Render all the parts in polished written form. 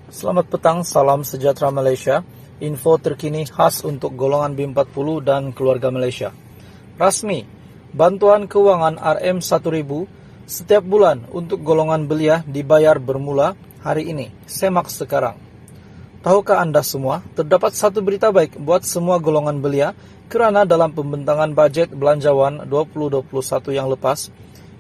Selamat petang, salam sejahtera Malaysia. Info terkini khas untuk golongan B40 dan keluarga Malaysia. Rasmi, bantuan keuangan RM1000 setiap bulan untuk golongan belia dibayar bermula hari ini. Semak sekarang. Tahukah Anda semua, terdapat satu berita baik buat semua golongan belia kerana dalam pembentangan bajet belanjawan 2021 yang lepas,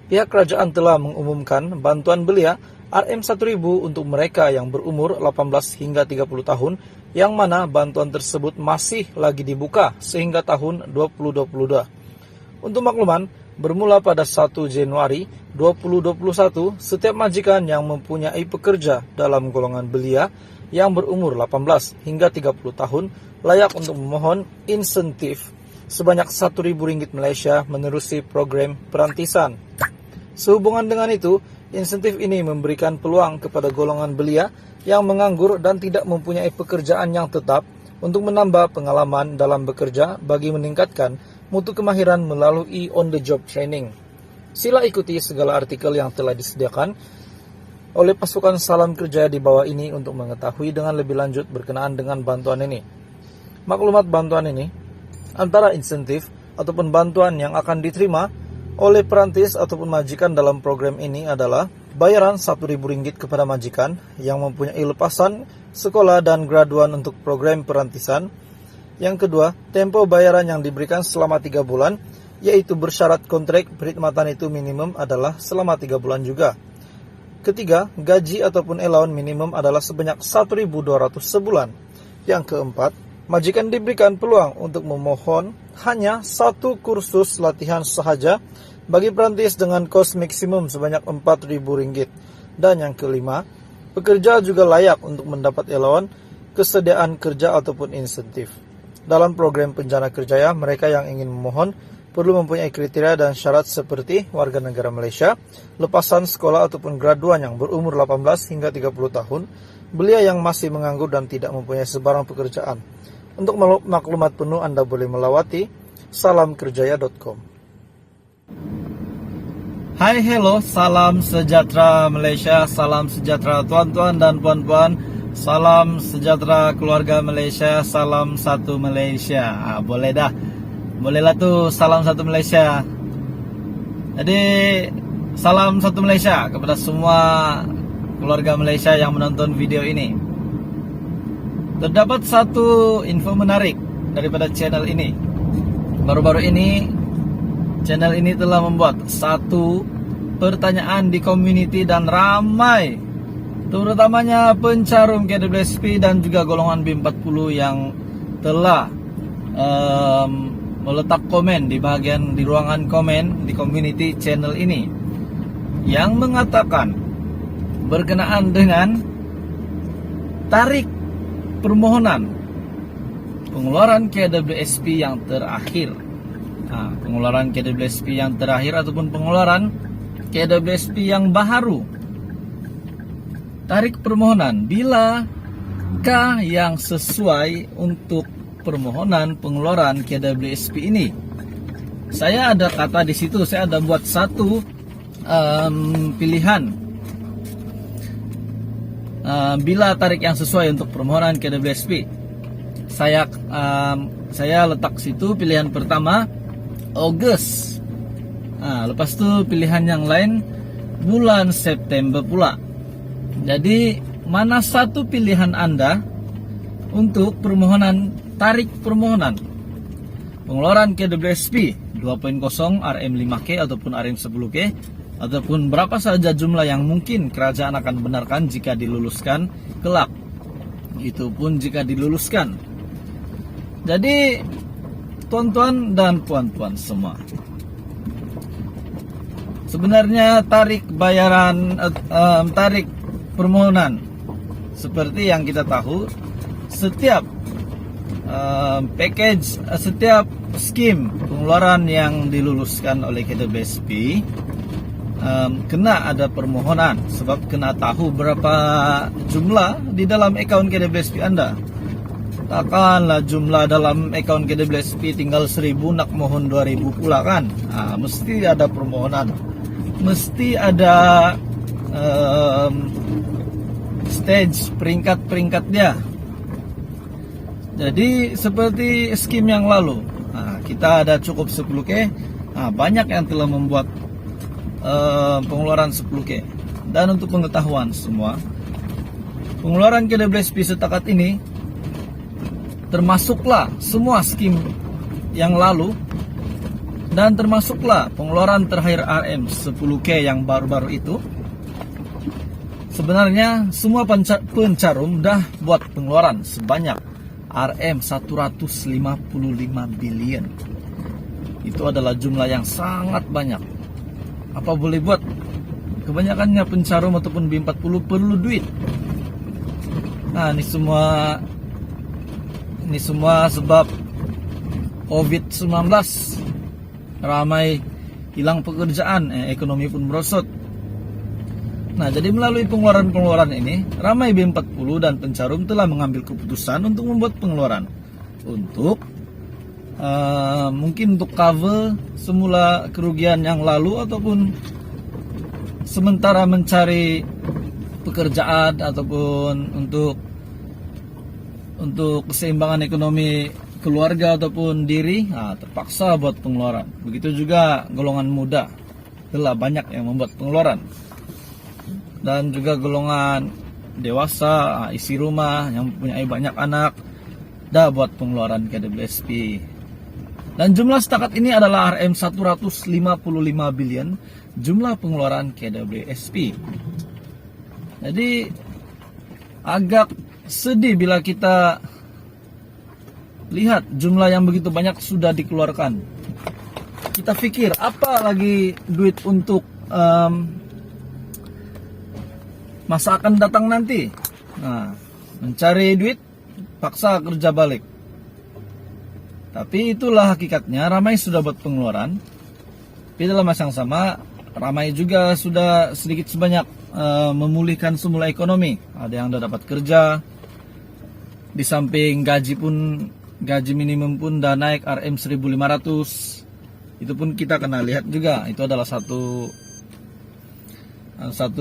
pihak kerajaan telah mengumumkan bantuan belia RM1000 untuk mereka yang berumur 18 hingga 30 tahun, yang mana bantuan tersebut masih lagi dibuka sehingga tahun 2022. Untuk makluman, bermula pada 1 Januari 2021, setiap majikan yang mempunyai pekerja dalam golongan belia yang berumur 18 hingga 30 tahun layak untuk memohon insentif sebanyak RM1.000 Malaysia menerusi program perantisan. Sehubungan dengan itu, insentif ini memberikan peluang kepada golongan belia yang menganggur dan tidak mempunyai pekerjaan yang tetap untuk menambah pengalaman dalam bekerja bagi meningkatkan mutu kemahiran melalui on-the-job training. Sila ikuti segala artikel yang telah disediakan oleh pasukan Salam Kerja di bawah ini untuk mengetahui dengan lebih lanjut berkenaan dengan bantuan ini. Maklumat bantuan ini, antara insentif ataupun bantuan yang akan diterima oleh perantis ataupun majikan dalam program ini adalah bayaran RM1.000 kepada majikan yang mempunyai lepasan sekolah dan graduan untuk program perantisan. Yang kedua, tempo bayaran yang diberikan selama 3 bulan, yaitu bersyarat kontrak perkhidmatan itu minimum adalah selama 3 bulan juga. Ketiga, gaji ataupun allowance minimum adalah sebanyak RM1.200 sebulan. Yang keempat, majikan diberikan peluang untuk memohon hanya 1 kursus latihan sahaja bagi perantis dengan kos maksimum sebanyak RM4.000. Dan yang kelima, pekerja juga layak untuk mendapat allowance, kesediaan kerja ataupun insentif. Dalam program Penjana Kerjaya, mereka yang ingin memohon perlu mempunyai kriteria dan syarat seperti warga negara Malaysia, lepasan sekolah ataupun graduan yang berumur 18 hingga 30 tahun, belia yang masih menganggur dan tidak mempunyai sebarang pekerjaan. Untuk maklumat penuh Anda boleh melawati salamkerjaya.com. Hai, hello, salam sejahtera Malaysia, salam sejahtera tuan-tuan dan puan-puan, salam sejahtera keluarga Malaysia, salam satu Malaysia. Bolehlah tuh salam satu Malaysia. Jadi salam satu Malaysia kepada semua keluarga Malaysia yang menonton video ini. Terdapat satu info menarik daripada channel ini. Baru-baru ini channel ini telah membuat satu pertanyaan di community dan ramai, terutamanya pencarum KWSP dan juga golongan B40 yang telah meletak komen di ruangan komen di community channel ini yang mengatakan berkenaan dengan tarik permohonan pengeluaran KWSP yang terakhir. Pengeluaran KWSP yang terakhir ataupun pengeluaran KWSP yang baru. Tarik permohonan, bilakah yang sesuai untuk permohonan pengeluaran KWSP ini? Saya ada kata di situ, saya ada buat satu pilihan. Bila tarik yang sesuai untuk permohonan KWSP, saya letak situ pilihan pertama Ogos. Lepas itu pilihan yang lain bulan September pula. Jadi mana satu pilihan Anda untuk permohonan tarik permohonan pengeluaran KWSP 2.0 RM5K ataupun RM10K ataupun berapa saja jumlah yang mungkin kerajaan akan benarkan jika diluluskan kelak. Itu pun jika diluluskan. Jadi tuan-tuan dan puan-puan semua, sebenarnya tarik permohonan seperti yang kita tahu, setiap package, setiap skim pengeluaran yang diluluskan oleh KWSP kena ada permohonan, sebab kena tahu berapa jumlah di dalam akaun KWSP Anda. Takkanlah jumlah dalam akaun KWSP tinggal 1000 nak mohon 2000 pula kan. Mesti ada permohonan, mesti ada stage peringkat-peringkat dia. Jadi seperti skim yang lalu, kita ada cukup 10K, banyak yang telah membuat pengeluaran 10K. Dan untuk pengetahuan semua, pengeluaran KWSP setakat ini termasuklah semua skim yang lalu, dan termasuklah pengeluaran terakhir RM 10K yang baru-baru itu. Sebenarnya semua pencarum dah buat pengeluaran sebanyak RM 155 billion. Itu adalah jumlah yang sangat banyak. Apa boleh buat? Kebanyakannya pencarum ataupun B40 perlu duit. Nah, ini semua sebab COVID-19. Ramai hilang pekerjaan, ekonomi pun merosot. Nah, jadi melalui pengeluaran-pengeluaran ini, ramai B40 dan pencarum telah mengambil keputusan untuk membuat pengeluaran untuk mungkin untuk cover semula kerugian yang lalu, ataupun sementara mencari pekerjaan, ataupun untuk keseimbangan ekonomi keluarga ataupun diri, terpaksa buat pengeluaran. Begitu juga golongan muda, telah banyak yang membuat pengeluaran. Dan juga golongan dewasa, isi rumah, yang mempunyai banyak anak, dah buat pengeluaran KWSP. Dan jumlah setakat ini adalah RM 155 billion, jumlah pengeluaran KWSP. Jadi agak sedih bila kita lihat jumlah yang begitu banyak sudah dikeluarkan. Kita pikir apa lagi duit untuk masa akan datang nanti. Nah, mencari duit, paksa kerja balik. Tapi itulah hakikatnya, ramai sudah buat pengeluaran. Tapi dalam masa yang sama, ramai juga sudah sedikit sebanyak memulihkan semula ekonomi. Ada yang sudah dapat kerja. Di samping gaji minimum pun udah naik RM 1.500. Itu pun kita kena lihat juga. Itu adalah satu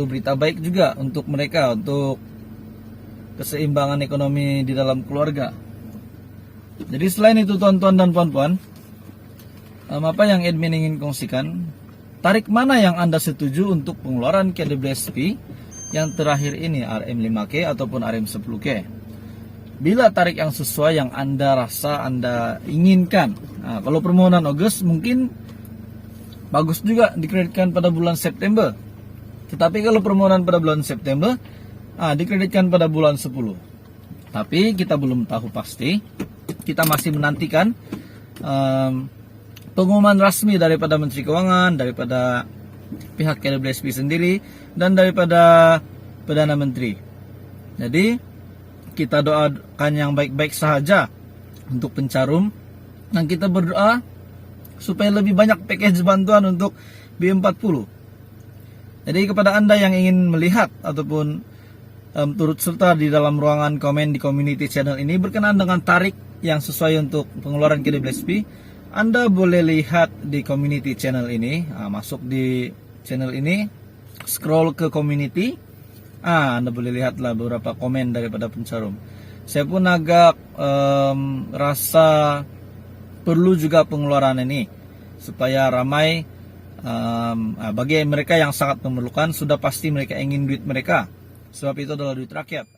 berita baik juga untuk mereka, untuk keseimbangan ekonomi di dalam keluarga. Jadi selain itu tuan-tuan dan puan-puan, apa yang admin ingin kongsikan, tarik mana yang Anda setuju untuk pengeluaran KWSP yang terakhir ini, RM5K ataupun RM10K. Bila tarik yang sesuai yang Anda rasa Anda inginkan. Nah, kalau permohonan Ogos mungkin bagus juga dikreditkan pada bulan September. Tetapi kalau permohonan pada bulan September, dikreditkan pada bulan 10. Tapi kita belum tahu pasti. Kita masih menantikan pengumuman resmi daripada Menteri Keuangan, daripada pihak KWSP sendiri, dan daripada Perdana Menteri. Jadi kita doakan yang baik-baik sahaja untuk pencarum, dan kita berdoa supaya lebih banyak package bantuan untuk B40. Jadi kepada Anda yang ingin melihat ataupun turut serta di dalam ruangan komen di community channel ini berkenaan dengan tarik yang sesuai untuk pengeluaran KWSP, Anda boleh lihat di community channel ini. Masuk di channel ini, scroll ke community, Anda boleh lihatlah beberapa komen daripada pencarum. Saya pun agak rasa perlu juga pengeluaran ini supaya ramai. Bagi mereka yang sangat memerlukan, sudah pasti mereka ingin duit mereka, sebab itu adalah duit rakyat.